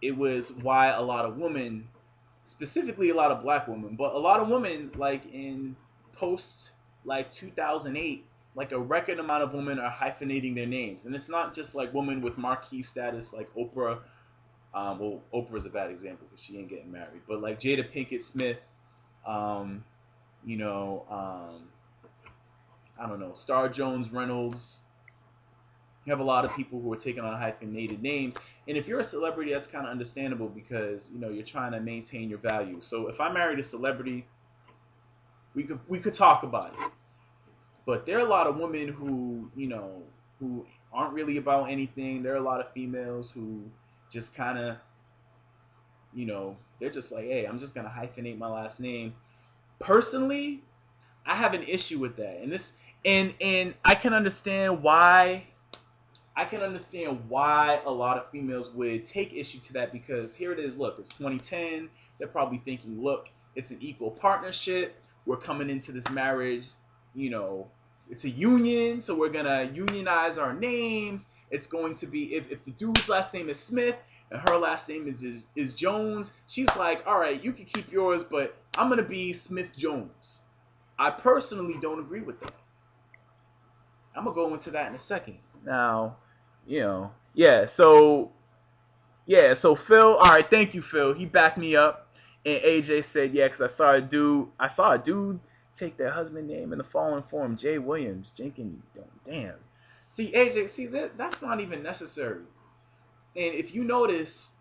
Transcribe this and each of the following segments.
it was why a lot of women, specifically a lot of black women, but a lot of women like in post like 2008, like a record amount of women are hyphenating their names, and it's not just like women with marquee status like Oprah. Well, Oprah's a bad example because she ain't getting married, but like Jada Pinkett Smith, um, you know, I don't know, Star Jones Reynolds. You have a lot of people who are taking on hyphenated names, and if you're a celebrity, that's kind of understandable because you're trying to maintain your value. So if I married a celebrity, we could talk about it. But there are a lot of women who who aren't really about anything. There are a lot of females who just kind of they're just like, hey, I'm just gonna hyphenate my last name. Personally, I have an issue with that, and I can understand why. I can understand why a lot of females would take issue to that because here it is. Look, it's 2010. They're probably thinking, look, it's an equal partnership. We're coming into this marriage, you know, it's a union, so we're gonna unionize our names. It's going to be if the dude's last name is Smith and her last name is Jones. She's like, all right, you can keep yours, but I'm gonna be Smith Jones. I personally don't agree with that. I'm gonna go into that in a second. Now, yeah. So Phil, all right, thank you, Phil. He backed me up, and AJ said, yeah, because I saw a dude take their husband name in the following form, Jay Williams, Jenkins. Damn. See, AJ, that's not even necessary. And if you notice,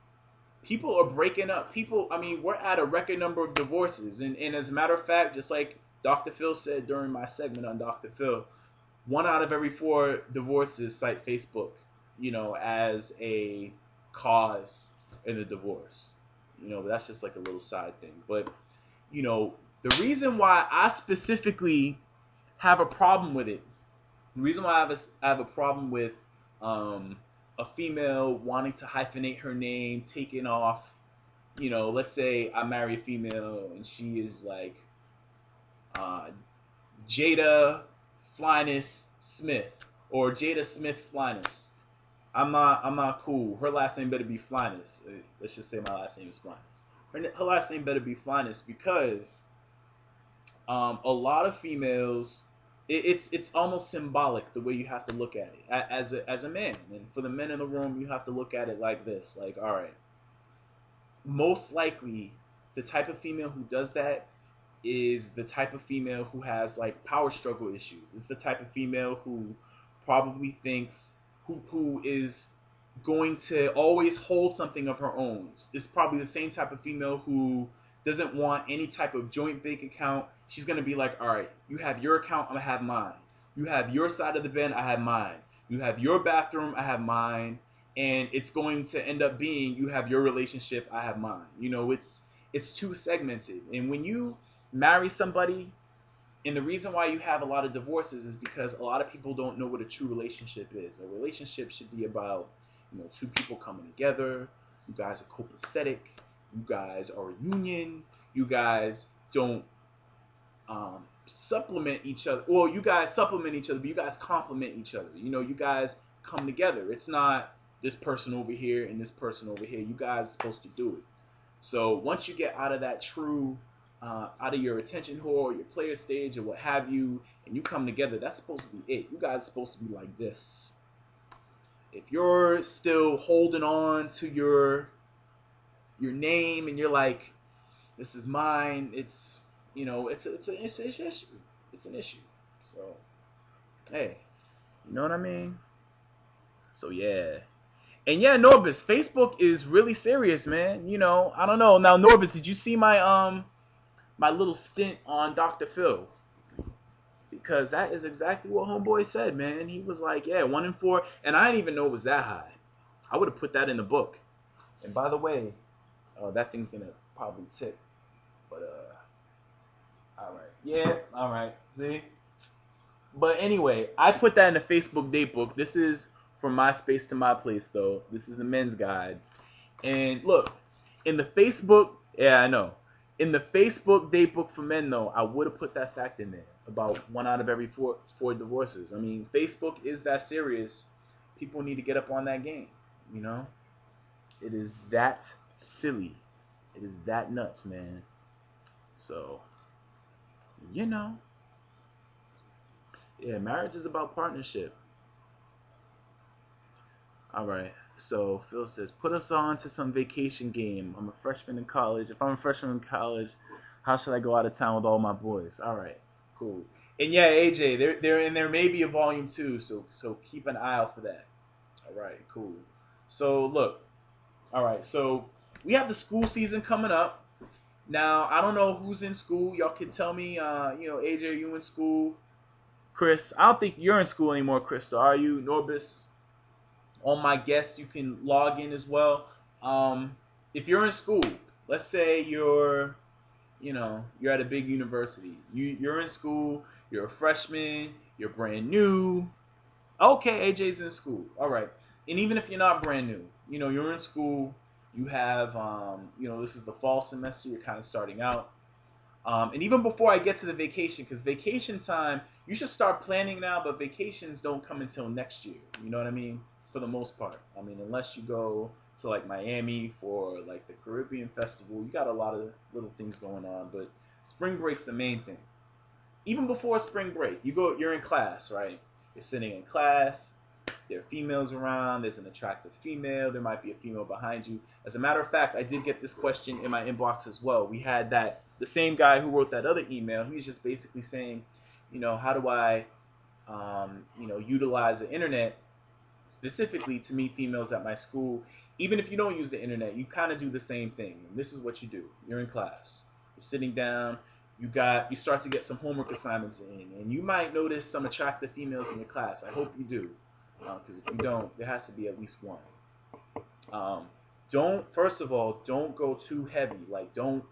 people are breaking up. I mean, we're at a record number of divorces, and as a matter of fact, just like Dr. Phil said during my segment on Dr. Phil, 1 out of every 4 divorces cite Facebook, as a cause in the divorce. But that's just like a little side thing. But, the reason why I specifically have a problem with it, the reason why I have a problem with a female wanting to hyphenate her name, taking off, let's say I marry a female and she is like uh, Jada Flyness Smith or Jada Smith Flyness. I'm not cool. Her last name better be Flyness. Let's just say my last name is Flyness. Her last name better be Flyness because a lot of females, it's almost symbolic the way you have to look at it as a man. And for the men in the room, you have to look at it like this: like, all right, most likely the type of female who does that is the type of female who has like power struggle issues. It's the type of female who probably thinks who is going to always hold something of her own. It's probably the same type of female who doesn't want any type of joint bank account. She's gonna be like, all right, you have your account, I'm gonna have mine. You have your side of the bed, I have mine. You have your bathroom, I have mine. And it's going to end up being you have your relationship, I have mine. It's too segmented. And when you marry somebody, and the reason why you have a lot of divorces is because a lot of people don't know what a true relationship is. A relationship should be about, two people coming together. You guys are copacetic. You guys are a union. You guys don't supplement each other. Well, you guys supplement each other, but you guys complement each other. You guys come together. It's not this person over here and this person over here. You guys are supposed to do it. So once you get out of that true out of your attention whore, your player stage, or what have you, and you come together, that's supposed to be it. You guys are supposed to be like this. If you're still holding on to your name and you're like, this is mine, it's an issue. It's an issue. So, hey, you know what I mean? So yeah. And yeah, Norbis, Facebook is really serious, man. I don't know. Now, Norbis, did you see my little stint on Dr. Phil? Because that is exactly what Homeboy said, man. He was like, yeah, 1 in 4. And I didn't even know it was that high. I would have put that in the book. And by the way, that thing's going to probably tip. But, all right. Yeah, all right. See? But anyway, I put that in the Facebook date book. This is from my space to my place, though. This is the men's guide. And look, in the Facebook, yeah, I know. In the Facebook date book for men, though, I would have put that fact in there about 1 out of every 4 divorces. I mean, Facebook is that serious. People need to get up on that game, It is that silly. It is that nuts, man. So, you know, yeah, marriage is about partnership. All right. So Phil says, put us on to some vacation game. I'm a freshman in college. If I'm a freshman in college, how should I go out of town with all my boys? All right, cool. And yeah, AJ, there may be a volume 2, so keep an eye out for that. All right, cool. So look, all right, so we have the school season coming up. Now I don't know who's in school. Y'all can tell me. AJ, are you in school? Chris, I don't think you're in school anymore, Crystal. Are you, Norbis? All my guests, you can log in as well. If you're in school, let's say you're at a big university. You're in school. You're a freshman. You're brand new. Okay, AJ's in school. All right. And even if you're not brand new, you're in school. You have, this is the fall semester. You're kind of starting out. And even before I get to the vacation, because vacation time, you should start planning now, but vacations don't come until next year. You know what I mean? For the most part. I mean, unless you go to like Miami for like the Caribbean Festival, you got a lot of little things going on, but spring break's the main thing. Even before spring break, you're in class, right? You're sitting in class. There are females around. There's an attractive female. There might be a female behind you. As a matter of fact, I did get this question in my inbox as well. We had the same guy who wrote that other email. He was just basically saying, how do I, utilize the internet specifically to meet females at my school? Even if you don't use the internet, you kind of do the same thing. And this is what you do. You're in class. You're sitting down. You start to get some homework assignments in, and you might notice some attractive females in your class. I hope you do. Because if you don't, there has to be at least one. First of all, don't go too heavy. Like, don't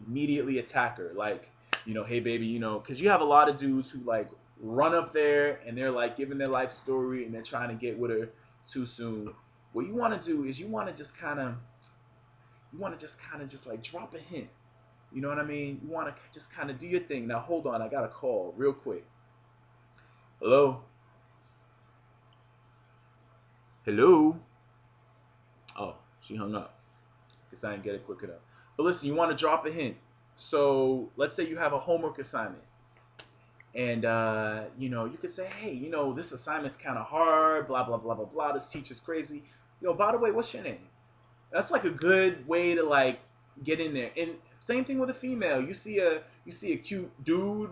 immediately attack her. Like, hey baby, because you have a lot of dudes who like run up there and they're like giving their life story and they're trying to get with her too soon. What you want to do is you want to just kind of just like drop a hint. You know what I mean? You want to just kind of do your thing. Now hold on, I got a call real quick. Hello? Hello? Oh, she hung up. Guess I didn't get it quick enough. But listen, you want to drop a hint. So let's say you have a homework assignment. And, you could say, hey, this assignment's kind of hard, blah, blah, blah, blah, blah. This teacher's crazy. By the way, what's your name? That's like a good way to, like, get in there. And same thing with a female. You see a cute dude,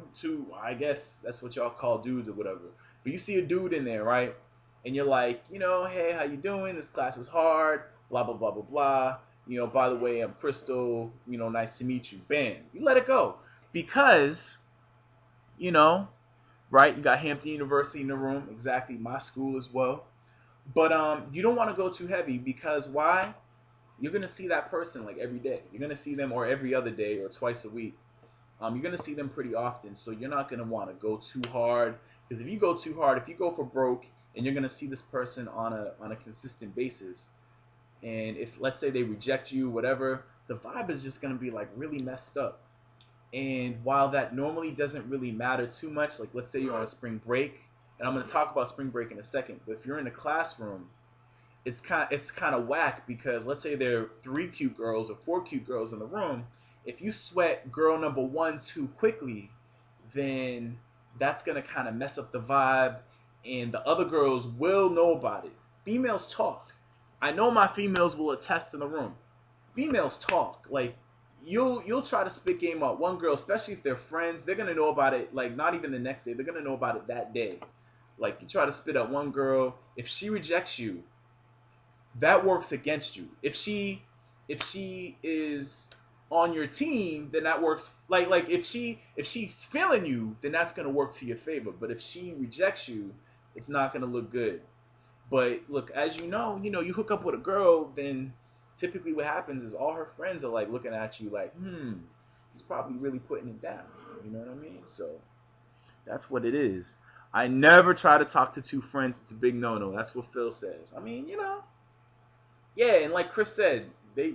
I guess that's what y'all call dudes or whatever. But you see a dude in there, right? And you're like, hey, how you doing? This class is hard, blah, blah, blah, blah, blah. By the way, I'm Crystal. Nice to meet you. Bam. You let it go. Because, right, you got Hampton University in the room. Exactly, my school as well. But you don't want to go too heavy because why? You're going to see that person like every day. You're going to see them or every other day or twice a week. You're going to see them pretty often. So you're not going to want to go too hard. Because if you go too hard, if you go for broke, and you're going to see this person on a consistent basis, and if, let's say, they reject you, whatever, the vibe is just going to be like really messed up. And while that normally doesn't really matter too much, like let's say you're on a spring break, and I'm going to talk about spring break in a second, but if you're in a classroom, it's kind of whack because let's say there are 3 cute girls or 4 cute girls in the room. If you sweat girl number 1 too quickly, then that's going to kind of mess up the vibe, and the other girls will know about it. Females talk. I know my females will attest in the room. Females talk. Like, you'll try to spit game out one girl, especially if they're friends. They're gonna know about it. Like, not even the next day. They're gonna know about it that day. Like, you try to spit out one girl. If she rejects you, that works against you. If she is on your team, then that works. Like if she's feeling you, then that's gonna work to your favor. But if she rejects you, it's not gonna look good. But look, as you you hook up with a girl, then typically what happens is all her friends are like looking at you like, he's probably really putting it down. You know what I mean? So that's what it is. I never try to talk to 2 friends. It's a big no-no. That's what Phil says. I mean, yeah, and like Chris said,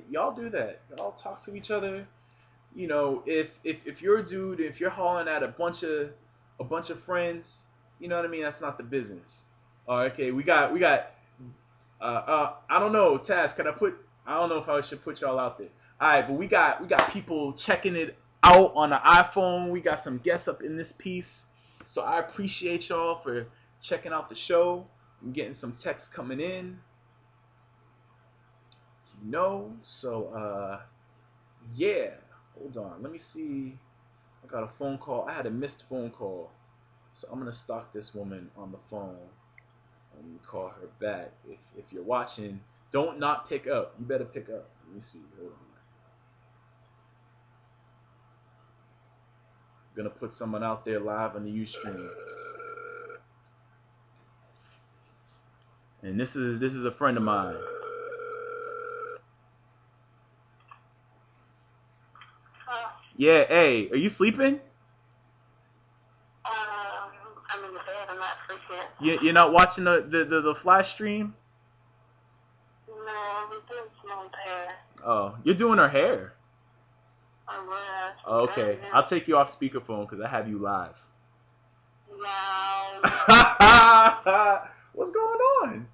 y'all do that. Y'all talk to each other. If you're a dude, if you're hauling at a bunch of friends, you know what I mean? That's not the business. Okay, we got I don't know, Taz. Can I put? I don't know if I should put y'all out there. All right, but we got people checking it out on the iPhone. We got some guests up in this piece, so I appreciate y'all for checking out the show. I'm getting some texts coming in. So yeah. Hold on, let me see. I got a phone call. I had a missed phone call, so I'm gonna stalk this woman on the phone. Let me call her back. If you're watching, don't not pick up. You better pick up. Let me see. Hold on. I'm gonna put someone out there live on the Ustream. And this is a friend of mine. Yeah, hey, are you sleeping? I'm in the bed. I'm not sleeping. You're not watching the Flash stream? No, I'm doing Simone's hair. Oh, you're doing her hair. Oh, okay, Yeah. I'll take you off speakerphone because I have you live. No. What's going on?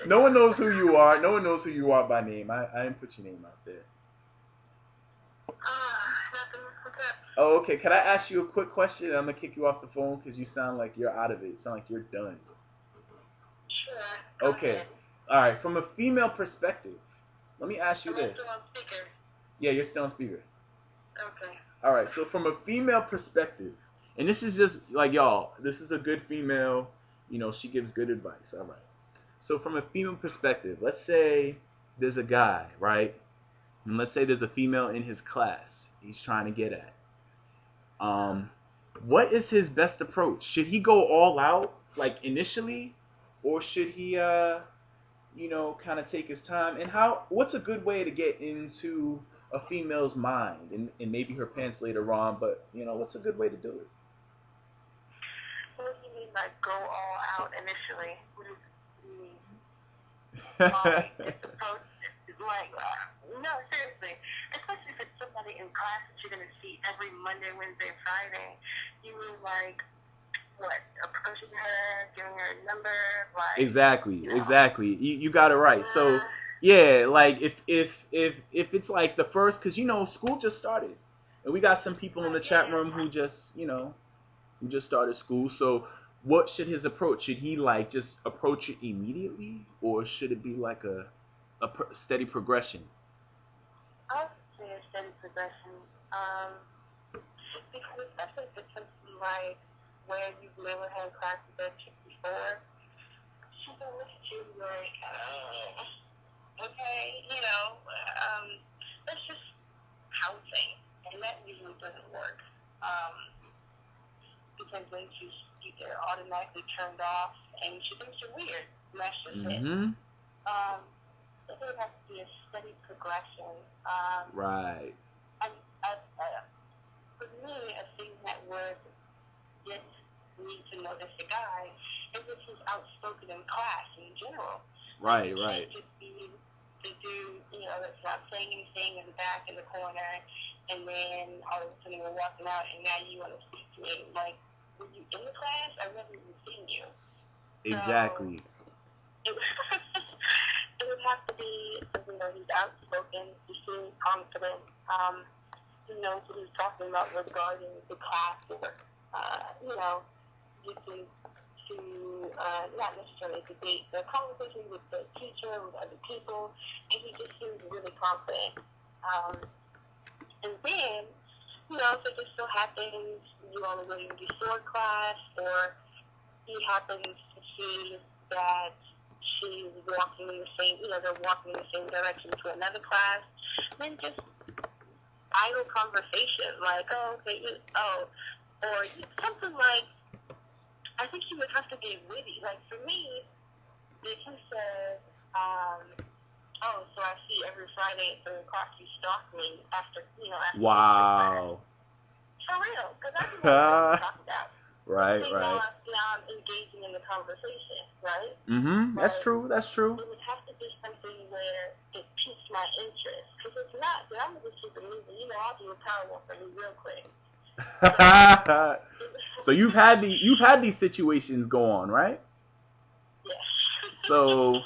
No one knows who you are. No one knows who you are by name. I didn't put your name out there. Nothing. What's up? Oh, okay. Can I ask you a quick question? I'm gonna kick you off the phone because you sound like you're out of it. You sound like you're done. Sure. Okay. All right. From a female perspective, let me ask you Am I this. still on speaker? Yeah, you're still on speaker. Okay. All right. So from a female perspective, and this is just like y'all. This is a good female. You know, she gives good advice. All right. So from a female perspective, let's say there's a guy, right? And let's say there's a female in his class he's trying to get at. What is his best approach? Should he go all out, like initially, or should he, kind of take his time? And what's a good way to get into a female's mind and maybe her pants later on? But what's a good way to do it? What do you mean by go all out initially? What do you mean? No, seriously. Especially if it's somebody in class that you're going to see every Monday, Wednesday, Friday. You mean like, what, approaching her, giving her a number, like... Exactly. You got it right. So, yeah, like, if it's like the first... Because, school just started. And we got some people in the chat room who just started school. So... What should his approach? Should he like just approach it immediately, or should it be like a steady progression? I would say a steady progression, because especially if it's something like where you've never had class with that chick before, she's gonna look at you like, okay, that's just housing, and that usually doesn't work. Because then they're automatically turned off, and she thinks you're weird. And that's just it. So there has to be a steady progression. Right. For me, a thing that would get me to notice a guy is if he's outspoken in class in general. Right. Can't just be the dude, that's not saying anything in the back in the corner, and then all of a sudden we're walking out, and now you want to speak to me. Like, were you in the class? I've never even seen you. Exactly. So, it would have to be something that he's outspoken, he seems confident, he knows what he's talking about regarding the class work. You can not necessarily debate, but conversation with the teacher, with other people, and he just seems really confident. And then, if it just so happens you all are going before class, or he happens to see that she's walking in the same, they're walking in the same direction to another class, then just idle conversation, like, or something like, I think he would have to be witty. Like, for me, if he says, so I see every Friday at 3 o'clock you stalk me after Wow. For real, because I don't know what to talk about. Right. Now I'm engaging in the conversation, right? That's true. It would have to be something where it piques my interest. Because if not, then I'm going to keep it moving. I'll do a power walk for you real quick. So you've had these situations go on, right? Yeah. So